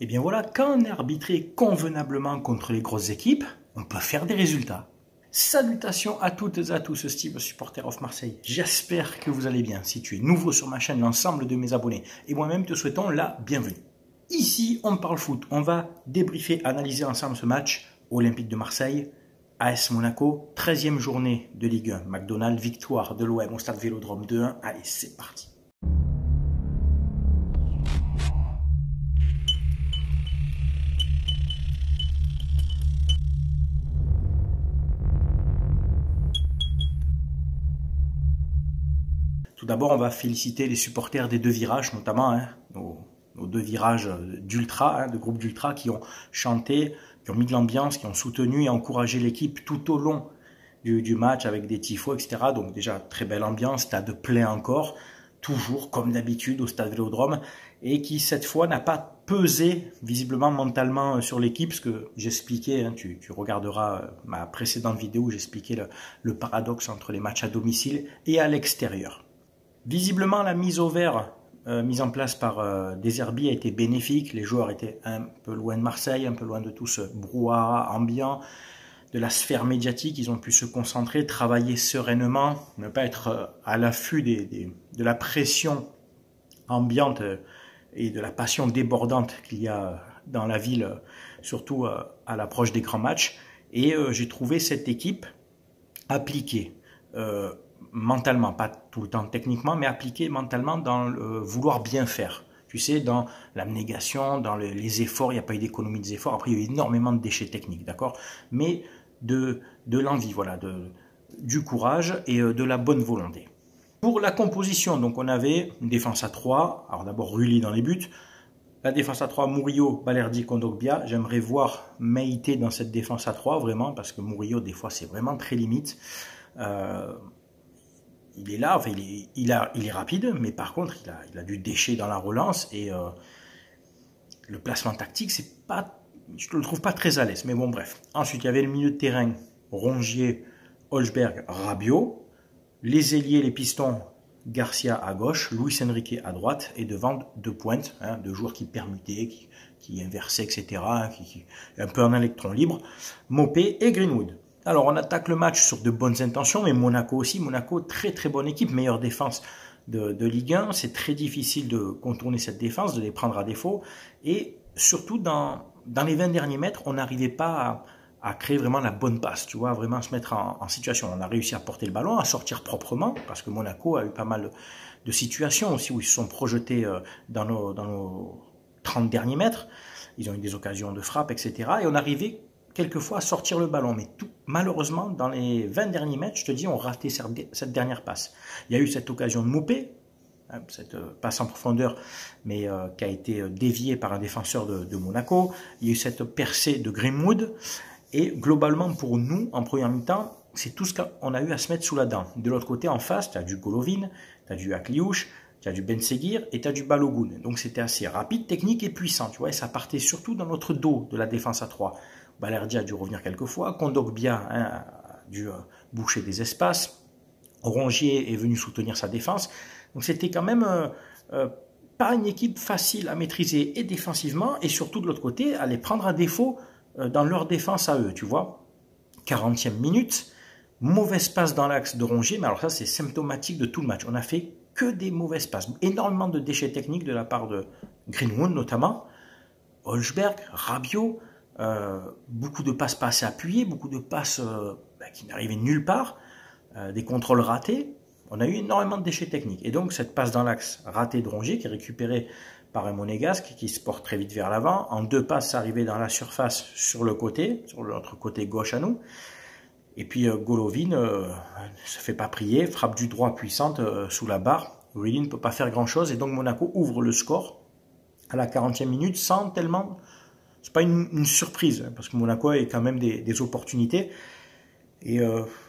Et bien voilà, quand on est arbitré convenablement contre les grosses équipes, on peut faire des résultats. Salutations à toutes et à tous, Steve, supporter of Marseille. J'espère que vous allez bien. Si tu es nouveau sur ma chaîne, l'ensemble de mes abonnés et moi-même te souhaitons la bienvenue. Ici, on parle foot. On va débriefer, analyser ensemble ce match Olympique de Marseille, AS Monaco, 13e journée de Ligue 1. McDonald's, victoire de l'OM au stade Vélodrome 2-1. Allez, c'est parti. Tout d'abord, on va féliciter les supporters des deux virages, notamment nos deux virages d'ultra, de groupe d'ultra qui ont chanté, qui ont mis de l'ambiance, qui ont soutenu et encouragé l'équipe tout au long du match avec des tifos, etc. Donc déjà, très belle ambiance, stade plein encore, toujours comme d'habitude au stade Vélodrome, et qui cette fois n'a pas pesé visiblement mentalement sur l'équipe, ce que j'expliquais, tu regarderas ma précédente vidéo où j'expliquais le paradoxe entre les matchs à domicile et à l'extérieur. Visiblement, la mise au vert mise en place par Deserbi a été bénéfique. Les joueurs étaient un peu loin de Marseille, un peu loin de tout ce brouhaha ambiant, de la sphère médiatique. Ils ont pu se concentrer, travailler sereinement, ne pas être à l'affût de la pression ambiante et de la passion débordante qu'il y a dans la ville, surtout à l'approche des grands matchs. Et j'ai trouvé cette équipe appliquée. Mentalement, pas tout le temps techniquement, mais appliqué mentalement dans le vouloir bien faire. Tu sais, dans l'abnégation, dans les efforts, il n'y a pas eu d'économie des efforts. Après, il y a eu énormément de déchets techniques, d'accord? Mais de l'envie, voilà, du courage et de la bonne volonté. Pour la composition, donc on avait une défense à 3. Alors d'abord, Rulli dans les buts. La défense à 3, Murillo, Balerdi, Kondogbia. J'aimerais voir Meïté dans cette défense à 3, vraiment, parce que Murillo, des fois, c'est vraiment très limite. Il est là, enfin, il est rapide, mais par contre, il a du déchet dans la relance et le placement tactique, c'est pas, je ne le trouve pas très à l'aise. Mais bon, bref. Ensuite, il y avait le milieu de terrain, Rongier, Holzberg, Rabiot. Les ailiers, les pistons, Garcia à gauche, Luis Enrique à droite et devant deux pointes, deux joueurs qui permutaient, qui inversaient, etc., un peu en électron libre, Mopé et Greenwood. Alors, on attaque le match sur de bonnes intentions, mais Monaco aussi. Monaco, très très bonne équipe, meilleure défense de Ligue 1. C'est très difficile de contourner cette défense, de les prendre à défaut. Et surtout, dans les 20 derniers mètres, on n'arrivait pas à créer vraiment la bonne passe, tu vois, vraiment se mettre en situation. On a réussi à porter le ballon, à sortir proprement, parce que Monaco a eu pas mal de situations aussi où ils se sont projetés dans nos 30 derniers mètres. Ils ont eu des occasions de frappe, etc. Et on arrivait quelquefois à sortir le ballon, mais malheureusement, dans les 20 derniers mètres, je te dis, on raté cette dernière passe. Il y a eu cette occasion de Mopé, cette passe en profondeur, mais qui a été déviée par un défenseur de Monaco. Il y a eu cette percée de Greenwood, et globalement, pour nous, en première mi-temps, c'est tout ce qu'on a eu à se mettre sous la dent. De l'autre côté, en face, tu as du Golovin, tu as du Akliouche, tu as du Ben Seguir et tu as du Balogun. Donc c'était assez rapide, technique et puissant, tu vois, et ça partait surtout dans notre dos de la défense à 3. Balerdi a dû revenir quelques fois, Kondogbia a dû boucher des espaces, Rongier est venu soutenir sa défense. Donc c'était quand même pas une équipe facile à maîtriser et défensivement, et surtout de l'autre côté, à les prendre à défaut dans leur défense à eux, tu vois. 40e minute, mauvaise passe dans l'axe de Rongier, mais alors ça c'est symptomatique de tout le match. On a fait que des mauvaises passes, énormément de déchets techniques de la part de Greenwood notamment, Holzberg, Rabiot, beaucoup de passes pas assez appuyées, beaucoup de passes qui n'arrivaient nulle part, des contrôles ratés. On a eu énormément de déchets techniques. Et donc cette passe dans l'axe ratée de Rongier qui est récupérée par un Monégasque qui se porte très vite vers l'avant. En deux passes, arrivé dans la surface sur le côté, sur notre côté gauche à nous. Et puis Golovin ne se fait pas prier, frappe du droit puissante sous la barre. Rulli ne peut pas faire grand-chose et donc Monaco ouvre le score à la 40e minute sans tellement... C'est pas une surprise, parce que Monaco a quand même des opportunités. Et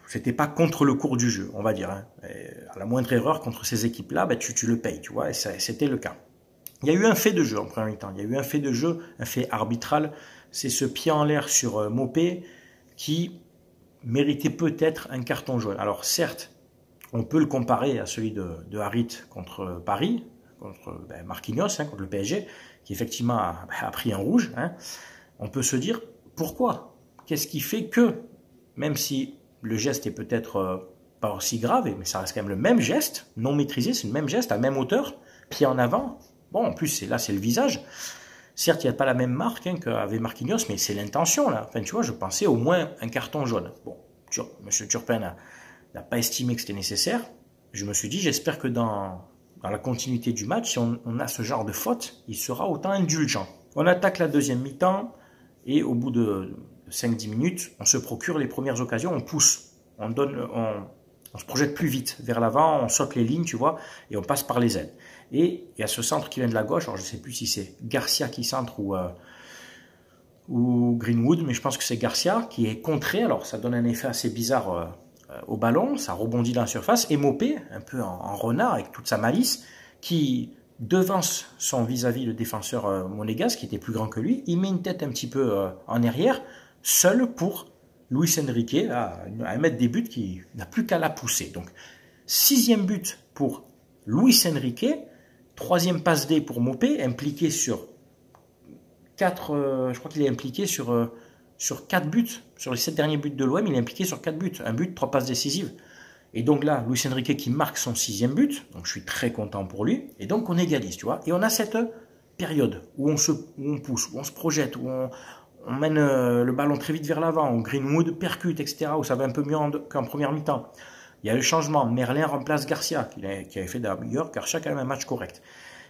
c'était pas contre le cours du jeu, on va dire. À la moindre erreur contre ces équipes-là, tu le payes, tu vois, et c'était le cas. Il y a eu un fait de jeu en premier temps. Il y a eu un fait de jeu, un fait arbitral. C'est ce pied en l'air sur Mopé qui méritait peut-être un carton jaune. Alors certes, on peut le comparer à celui de Harit contre Paris, contre Marquinhos, contre le PSG, qui effectivement a pris un rouge, hein, on peut se dire pourquoi? Qu'est-ce qui fait que, même si le geste est peut-être pas aussi grave, mais ça reste quand même le même geste, non maîtrisé, c'est le même geste, à même hauteur, pied en avant, bon, en plus, là, c'est le visage. Certes, il n'y a pas la même marque hein, qu'avait Marquinhos, mais c'est l'intention, là. Enfin, tu vois, je pensais au moins un carton jaune. Bon, M. Turpin n'a pas estimé que c'était nécessaire. Je me suis dit, j'espère que dans la continuité du match, si on a ce genre de faute, il sera autant indulgent. On attaque la deuxième mi-temps, et au bout de 5-10 minutes, on se procure les premières occasions, on pousse, on se projette plus vite vers l'avant, on saute les lignes, tu vois, et on passe par les ailes. Et il y a ce centre qui vient de la gauche, alors je ne sais plus si c'est Garcia qui centre ou Greenwood, mais je pense que c'est Garcia qui est contré, alors ça donne un effet assez bizarre au ballon, ça rebondit dans la surface, et Mopé, un peu en renard avec toute sa malice, qui devance son vis-à-vis le défenseur monégasque, qui était plus grand que lui, il met une tête un petit peu en arrière, seul pour Luis Enrique, à 1 mètre des buts, qui n'a plus qu'à la pousser. Donc, 6e but pour Luis Enrique, 3e passe D pour Mopé, impliqué sur 4, je crois qu'il est impliqué sur 4 buts. Sur les 7 derniers buts de l'OM, il est impliqué sur 4 buts. 1 but, 3 passes décisives. Et donc là, Luis Enrique qui marque son 6e but, donc je suis très content pour lui, et donc on égalise, tu vois. Et on a cette période où on pousse, où on se projette, où on mène le ballon très vite vers l'avant, où Greenwood percute, etc., où ça va un peu mieux qu'en première mi-temps. Il y a le changement, Merlin remplace Garcia, qui avait fait d'ailleurs, Garcia a quand même un match correct.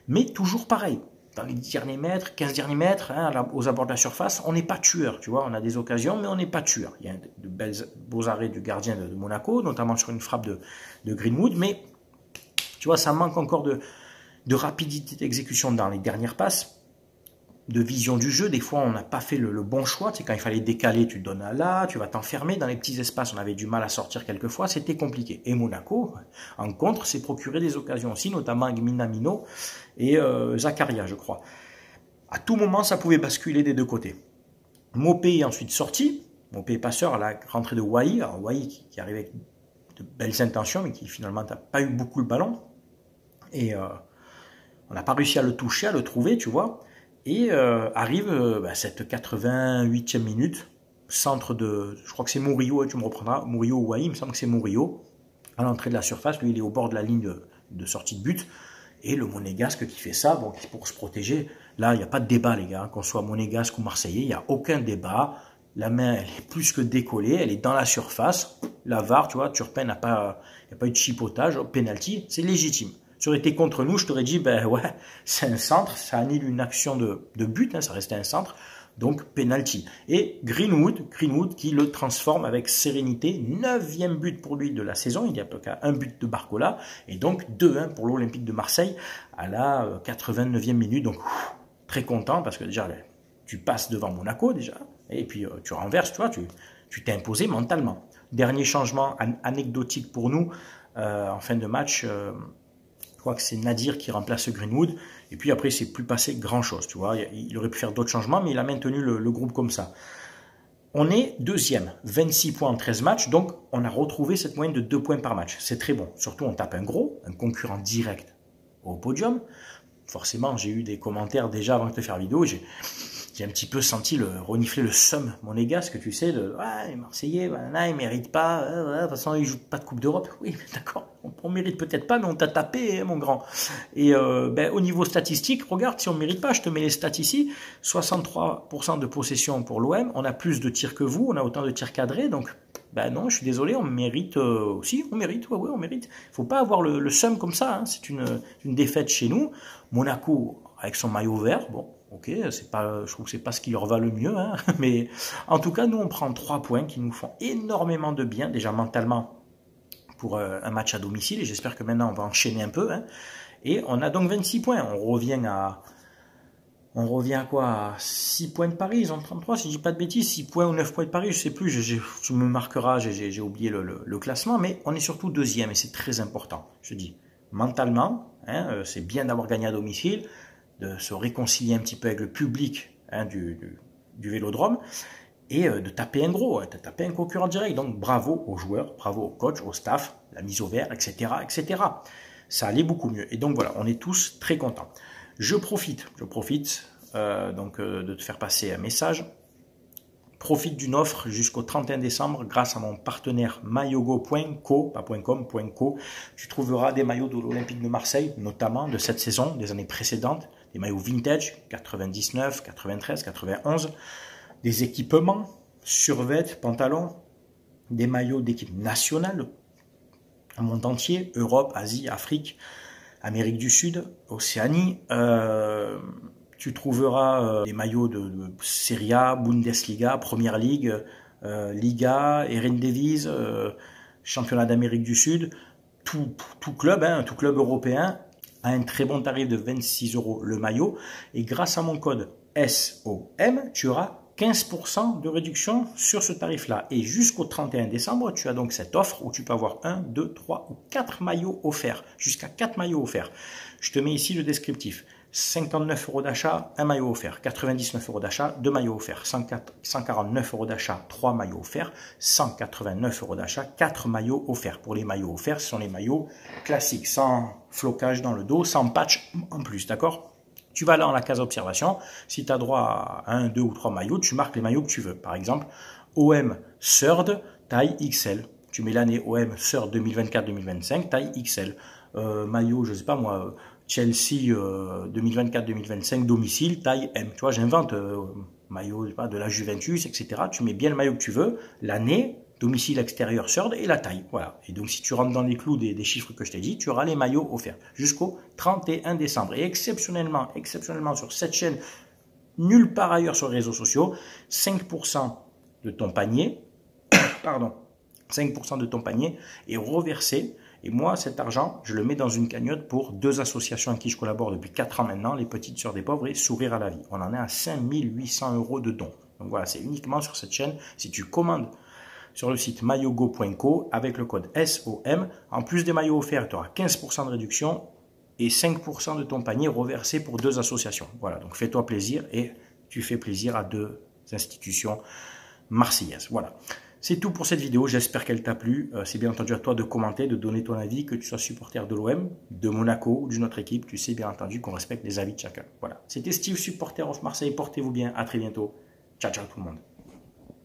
Mais toujours pareil, dans les 10 derniers mètres, 15 derniers mètres, hein, aux abords de la surface, on n'est pas tueur, tu vois, on a des occasions, mais on n'est pas tueur. Il y a de beaux arrêts du gardien de Monaco, notamment sur une frappe de Greenwood, mais tu vois, ça manque encore de rapidité d'exécution dans les dernières passes, de vision du jeu. Des fois, on n'a pas fait le bon choix. Tu sais, quand il fallait décaler, tu donnes à là, tu vas t'enfermer. Dans les petits espaces, on avait du mal à sortir quelquefois, c'était compliqué. Et Monaco, en contre, s'est procuré des occasions aussi, notamment avec Minamino et Zakaria, je crois. À tout moment, ça pouvait basculer des deux côtés. Mopé est ensuite sorti. Mopé passeur à la rentrée de Wai. Alors, Wai qui arrivait avec de belles intentions, mais qui finalement n'a pas eu beaucoup le ballon. Et on n'a pas réussi à le toucher, à le trouver, tu vois. Et arrive cette 88e minute, centre de, je crois que c'est Murillo, tu me reprendras, Murillo ou Wai, il me semble que c'est Murillo, à l'entrée de la surface, lui il est au bord de la ligne de sortie de but, et le Monégasque qui fait ça, bon, pour se protéger, là il n'y a pas de débat les gars, qu'on soit Monégasque ou Marseillais, il n'y a aucun débat, la main elle est plus que décollée, elle est dans la surface, la VAR, tu vois, Turpin il n'y a pas eu de chipotage, penalty, c'est légitime. Ça aurait été contre nous, je t'aurais dit, ben ouais, c'est un centre, ça annule une action de but, hein, ça restait un centre, donc penalty. Et Greenwood qui le transforme avec sérénité, 9e but pour lui de la saison, il n'y a pas qu'à un but de Barcola, et donc 2-1 pour l'Olympique de Marseille à la 89e minute, donc très content, parce que déjà, tu passes devant Monaco déjà, et puis tu renverses, tu vois, tu t'es imposé mentalement. Dernier changement anecdotique pour nous, en fin de match, je crois que c'est Nadir qui remplace Greenwood, et puis après, il ne s'est plus passé grand-chose, tu vois. Il aurait pu faire d'autres changements, mais il a maintenu le groupe comme ça. On est 2e, 26 points en 13 matchs, donc on a retrouvé cette moyenne de 2 points par match. C'est très bon. Surtout, on tape un concurrent direct au podium. Forcément, j'ai eu des commentaires déjà avant de te faire vidéo, j'ai un petit peu senti renifler le seum monégasque, tu sais, les Marseillais, voilà, ils ne méritent pas, de toute façon, ils ne jouent pas de Coupe d'Europe. Oui, mais d'accord, on ne mérite peut-être pas, mais on t'a tapé, hein, mon grand. Et au niveau statistique, regarde, si on ne mérite pas, je te mets les stats ici, 63% de possession pour l'OM, on a plus de tirs que vous, on a autant de tirs cadrés, donc non, je suis désolé, on mérite aussi, on mérite, ouais, on mérite. Il ne faut pas avoir le seum comme ça, hein, c'est une défaite chez nous. Monaco, avec son maillot vert, bon, ok, je trouve que c'est pas ce qui leur va le mieux, hein, mais en tout cas, nous, on prend 3 points qui nous font énormément de bien, déjà mentalement, pour un match à domicile, et j'espère que maintenant, on va enchaîner un peu, hein, et on a donc 26 points, on revient à quoi? À 6 points de Paris, ils ont 33, si je dis pas de bêtises, 6 points ou 9 points de Paris, je sais plus, tu me marqueras, j'ai oublié le classement, mais on est surtout 2e, et c'est très important, je dis. Mentalement, hein, c'est bien d'avoir gagné à domicile, de se réconcilier un petit peu avec le public, hein, du Vélodrome, et de taper un gros, hein, de taper un concurrent direct. Donc bravo aux joueurs, bravo au coach, au staff, la mise au vert, etc., etc. Ça allait beaucoup mieux. Et donc voilà, on est tous très contents. Je profite donc de te faire passer un message. Profite d'une offre jusqu'au 31 décembre grâce à mon partenaire maillogo.co, pas .com, .co. Tu trouveras des maillots de l'Olympique de Marseille, notamment de cette saison, des années précédentes, des maillots vintage, 99, 93, 91, des équipements, survêtements, pantalons, des maillots d'équipe nationale, au monde entier, Europe, Asie, Afrique, Amérique du Sud, Océanie. Tu trouveras des maillots de Serie A, Bundesliga, Première Ligue, Liga, Eredivisie, Championnat d'Amérique du Sud. Tout club européen a un très bon tarif de 26 € le maillot. Et grâce à mon code SOM, tu auras 15% de réduction sur ce tarif-là. Et jusqu'au 31 décembre, tu as donc cette offre où tu peux avoir 1, 2, 3 ou 4 maillots offerts. Jusqu'à 4 maillots offerts. Je te mets ici le descriptif. 59 € d'achat, 1 maillot offert. 99 € d'achat, 2 maillots offerts. 149 € d'achat, 3 maillots offerts. 189 € d'achat, 4 maillots offerts. Pour les maillots offerts, ce sont les maillots classiques, sans flocage dans le dos, sans patch en plus, d'accord? Tu vas là dans la case observation. Si tu as droit à 1, 2 ou 3 maillots, tu marques les maillots que tu veux. Par exemple, OM Third, taille XL. Tu mets l'année OM Third 2024-2025, taille XL. Maillot, je ne sais pas moi, Chelsea 2024-2025, domicile, taille M. Tu vois, j'invente maillot je sais pas, de la Juventus, etc. Tu mets bien le maillot que tu veux, l'année, domicile extérieur, third et la taille. Voilà. Et donc, si tu rentres dans les clous des chiffres que je t'ai dit, tu auras les maillots offerts jusqu'au 31 décembre. Et exceptionnellement sur cette chaîne, nulle part ailleurs sur les réseaux sociaux, 5% de ton panier, pardon, 5% de ton panier est reversé. Et moi, cet argent, je le mets dans une cagnotte pour 2 associations avec qui je collabore depuis 4 ans maintenant, les Petites Sœurs des Pauvres et Sourire à la Vie. On en est à 5 800 € de dons. Donc voilà, c'est uniquement sur cette chaîne. Si tu commandes sur le site maillogo.co avec le code SOM, en plus des maillots offerts, tu auras 15% de réduction et 5% de ton panier reversé pour 2 associations. Voilà, donc fais-toi plaisir et tu fais plaisir à 2 institutions marseillaises. Voilà. C'est tout pour cette vidéo, j'espère qu'elle t'a plu. C'est bien entendu à toi de commenter, de donner ton avis, que tu sois supporter de l'OM, de Monaco ou d'une autre équipe. Tu sais bien entendu qu'on respecte les avis de chacun. Voilà, c'était Steve, supporter of Marseille. Portez-vous bien, à très bientôt. Ciao, ciao tout le monde.